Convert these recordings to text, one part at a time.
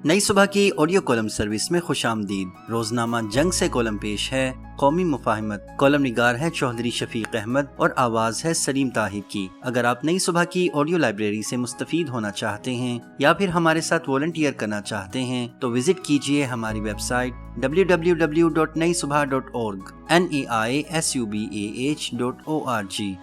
नई सुबह की ऑडियो कॉलम सर्विस में खुश आमदीद। रोजनामा जंग से कॉलम पेश है कौमी मुफाहिमत। कॉलम निगार है चौधरी शफीक अहमद और आवाज है सलीम ताहिर की। अगर आप नई सुबह की ऑडियो लाइब्रेरी से मुस्तफीद होना चाहते हैं या फिर हमारे साथ वॉलंटियर करना चाहते हैं तो विजिट कीजिए हमारी वेबसाइट www.naisubha.org naisubah.org।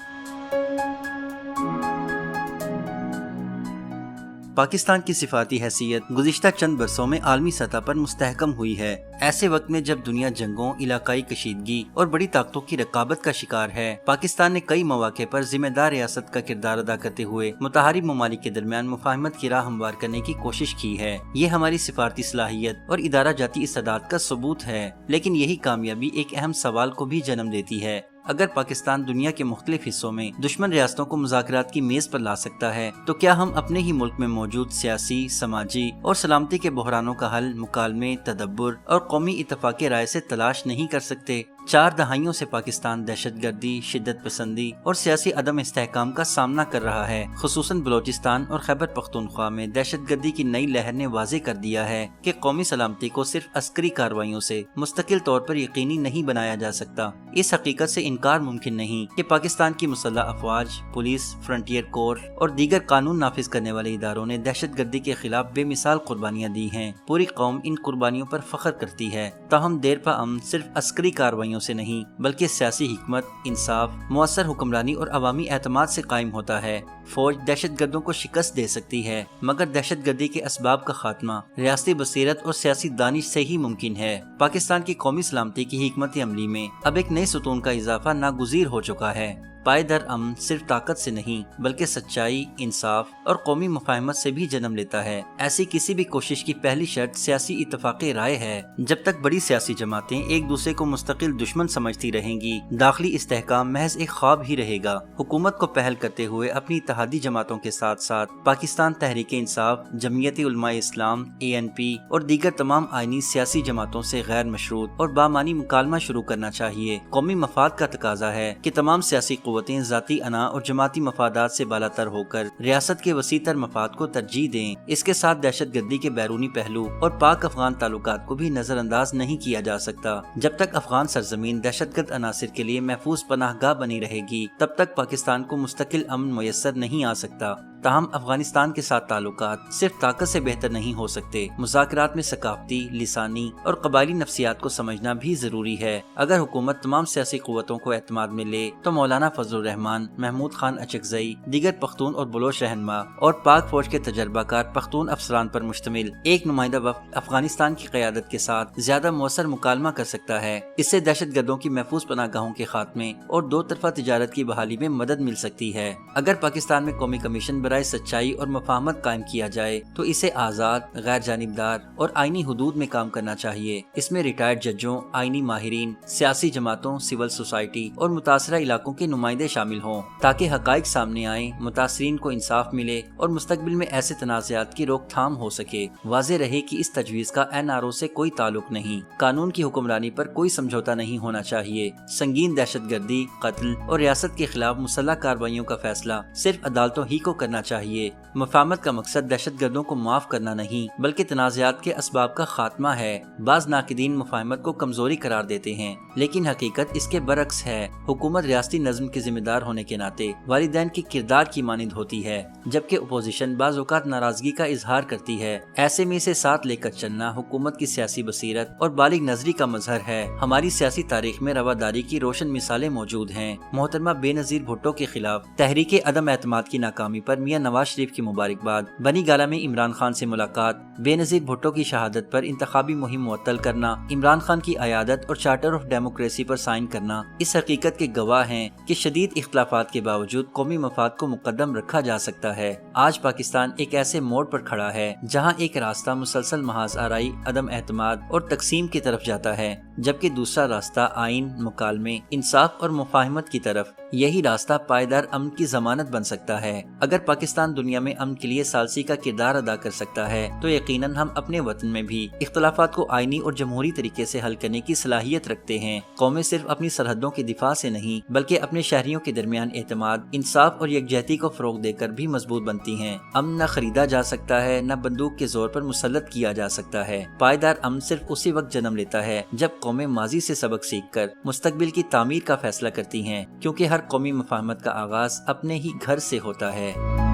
पाकिस्तान की सिफाती हैसियत गुज़िश्ता चंद बरसों में आलमी सतह पर मुस्तहकम हुई है। ऐसे वक्त में जब दुनिया जंगों, इलाकाई कशीदगी और बड़ी ताकतों की रकाबत का शिकार है, पाकिस्तान ने कई मौके पर जिम्मेदार रियासत का किरदार अदा करते हुए मुतहारिब ममालिक के दरमियान मुफाहमत की राह हमवार करने की कोशिश की है। ये हमारी सिफारती सलाहियत और इदारा जाती इस्तेदाद का सबूत है, लेकिन यही कामयाबी एक अहम सवाल को भी जन्म देती है। अगर पाकिस्तान दुनिया के मुख्तलिफ हिस्सों में दुश्मन रियासतों को मुज़ाकरात की मेज पर ला सकता है तो क्या हम अपने ही मुल्क में मौजूद सियासी, समाजी और सलामती के बहरानों का हल मुकालमे, तदब्बुर और कौमी इत्तफाक़ राय से तलाश नहीं कर सकते? 4 दहाइयों से पाकिस्तान दहशतगर्दी, शिद्दत पसंदी और सियासी अदम इस्तेहकाम का सामना कर रहा है। खुसूसन बलोचिस्तान और खैबर पख्तूनख्वा में दहशतगर्दी की नई लहर ने वाज़े कर दिया है कि कौमी सलामती को सिर्फ अस्करी कार्रवाइयों से मुस्तकिल तौर पर यकीनी नहीं बनाया जा सकता। इस हकीकत से इनकार मुमकिन नहीं कि पाकिस्तान की मुसल्लह अफवाज, पुलिस, फ्रंटियर कोर और दीगर कानून नाफिज करने वाले इदारों ने दहशतगर्दी के खिलाफ बेमिसाल कुर्बानियाँ दी हैं। पूरी कौम इन कुर्बानियों पर फख्र करती है। ताहम देर पा अमन सिर्फ अस्करी कार्रवाइयों से नहीं बल्कि सियासी हिकमत, इंसाफ, मुअस्सर हुक्मरानी और अवामी एतमाद से कायम होता है। फौज दहशतगर्दों को शिकस्त दे सकती है, मगर दहशतगर्दी के असबाब का खात्मा रियासती बसीरत और सियासी दानिश से ही मुमकिन है। पाकिस्तान की कौमी सलामती की हिकमत अमली में अब एक नए सुतून का इजाफा नागुज़ीर हो चुका है। पायदार अमन सिर्फ ताकत से नहीं बल्कि सच्चाई, इंसाफ और कौमी मुफाहमत से भी जन्म लेता है। ऐसी किसी भी कोशिश की पहली शर्त सियासी इत्तफाक़ राय है। जब तक बड़ी सियासी जमातें एक दूसरे को मुस्तकिल दुश्मन समझती रहेंगी, दाखिली इस्तेहकाम महज एक ख्वाब ही रहेगा। हुकूमत को पहल करते हुए अपनी इत्तेहादी जमातों के साथ साथ पाकिस्तान तहरीक इंसाफ, जमीयत उलमाए इस्लाम, ANP और दीगर तमाम आईनी सियासी जमातों से गैर मशरूत और बामानी मुकालमा शुरू करना चाहिए। कौमी मफाद का तकाजा है कि तमाम सियासी ज़ाती अना और जमाती मफादात से बालातर होकर रियासत के वसीतर मफाद को तरजीह दें। इसके साथ दहशतगर्दी के बैरूनी पहलू और पाक अफगान ताल्लुकात को भी नजरअंदाज नहीं किया जा सकता। जब तक अफगान सरजमीन दहशतगर्द अनासिर के लिए महफूज पनाहगाह बनी रहेगी, तब तक पाकिस्तान को मुस्तकिल अमन मुयस्सर नहीं आ सकता। ताहम अफगानिस्तान के साथ ताल्लुकात सिर्फ ताकत से बेहतर नहीं हो सकते। मुज़ाकरात में सकाफती, लिसानी और कबायली नफ्सियात को समझना भी जरूरी है। अगर हुकूमत तमाम सियासी कुव्वतों को एतमाद में ले तो मौलाना फजलुर रहमान, महमूद खान अचकजई, दीगर पख्तून और बलोच रहनुमा और पाक फौज के तजर्बाकार पख्तून अफसरान पर मुश्तमिल एक नुमाइंदा वफ़द अफगानिस्तान की क़यादत के साथ ज्यादा मौसर मुकालमा कर सकता है। इससे दहशतगर्दों की महफूज पनाहगाहों के खात्मे और दो तरफा तिजारत की बहाली में मदद मिल सकती है। अगर पाकिस्तान में कौमी कमीशन बराए सच्चाई और मुफाहमत कायम किया जाए तो इसे आज़ाद, गैर जानिबदार और आईनी हुदूद में काम करना चाहिए। इसमें रिटायर्ड जजों, आईनी माहिरीन, सियासी जमातों, सिविल सोसाइटी और मुतासरा इलाकों के नुमाइंदे शामिल हों ताकि हकाइक सामने आए, मुतासरीन को इंसाफ मिले और मुस्तकबिल में ऐसे तनाज़ात की रोकथाम हो सके। वाज़ेह रहे कि इस तजवीज़ का NRO से कोई ताल्लुक नहीं। कानून की हुक्मरानी पर कोई समझौता नहीं होना चाहिए। संगीन दहशतगर्दी, कत्ल और रियासत के खिलाफ मुसल्लह कार्रवाइयों का फैसला सिर्फ अदालतों ही को करना चाहिए। मुफाहमत का मकसद दहशतगर्दों को माफ करना नहीं बल्कि तनाज़ात के असबाब का खात्मा है। बाज़ नाकिदीन मुफाहमत को कमजोरी करार देते हैं, लेकिन हकीकत इसके बरक्स है। हुकूमत रियासती नज़्म के जिम्मेदार होने के नाते वालिदैन के किरदार की मानिंद होती है, जबकि अपोजिशन बाज़ औक़ात नाराजगी का इजहार करती है। ऐसे में इसे साथ लेकर चलना हुकूमत की सियासी बसीरत और बालिग नजरी का मजहर है। हमारी सियासी तारीख में रवादारी की रोशन मिसालें मौजूद हैं। मोहतरमा बेनज़ीर भुट्टो के खिलाफ तहरीक अदम एतमाद की नाकामी पर मियां नवाज शरीफ की मुबारकबाद, बनी गाला में इमरान खान से मुलाकात, बेनज़ीर भुट्टो की शहादत पर इंतखाबी मुहिम मुअत्तल करना, इमरान खान की अयादत और चार्टर ऑफ डेमोक्रेसी पर साइन करना इस हकीकत के गवाह हैं कि शदीद इख्तिलाफात के बावजूद कौमी मफाद को मुकद्दम रखा जा सकता है। आज पाकिस्तान एक ऐसे मोड़ पर खड़ा है जहाँ एक रास्ता मुसलसल महाज आराई, अदम एतमाद और तकसीम की तरफ जाता है, जबकि दूसरा रास्ता आइन, मुकालमे, इंसाफ और मुफाहमत की तरफ। यही रास्ता पायदार अमन की जमानत बन सकता है। अगर पाकिस्तान दुनिया में अमन के लिए सालसी का किरदार अदा कर सकता है तो यकीनन हम अपने वतन में भी इख्तलाफात को आईनी और जमहूरी तरीके से हल करने की सलाहियत रखते हैं। कौमें सिर्फ अपनी सरहदों के दिफा से नहीं बल्कि अपने शहरियों के दरमियान एतमाद, इंसाफ और यकजहती को फरोग देकर भी मजबूत बनती हैं। अमन न खरीदा जा सकता है, न बंदूक के जोर पर मुसल्लत किया जा सकता है। पायदार अमन सिर्फ उसी वक्त जन्म लेता है जब कौमें माजी से सबक सीख कर मुस्तकबिल की तामीर का फैसला करती हैं, क्योंकि हर कौमी मफाहमत का आगाज अपने ही घर से होता है।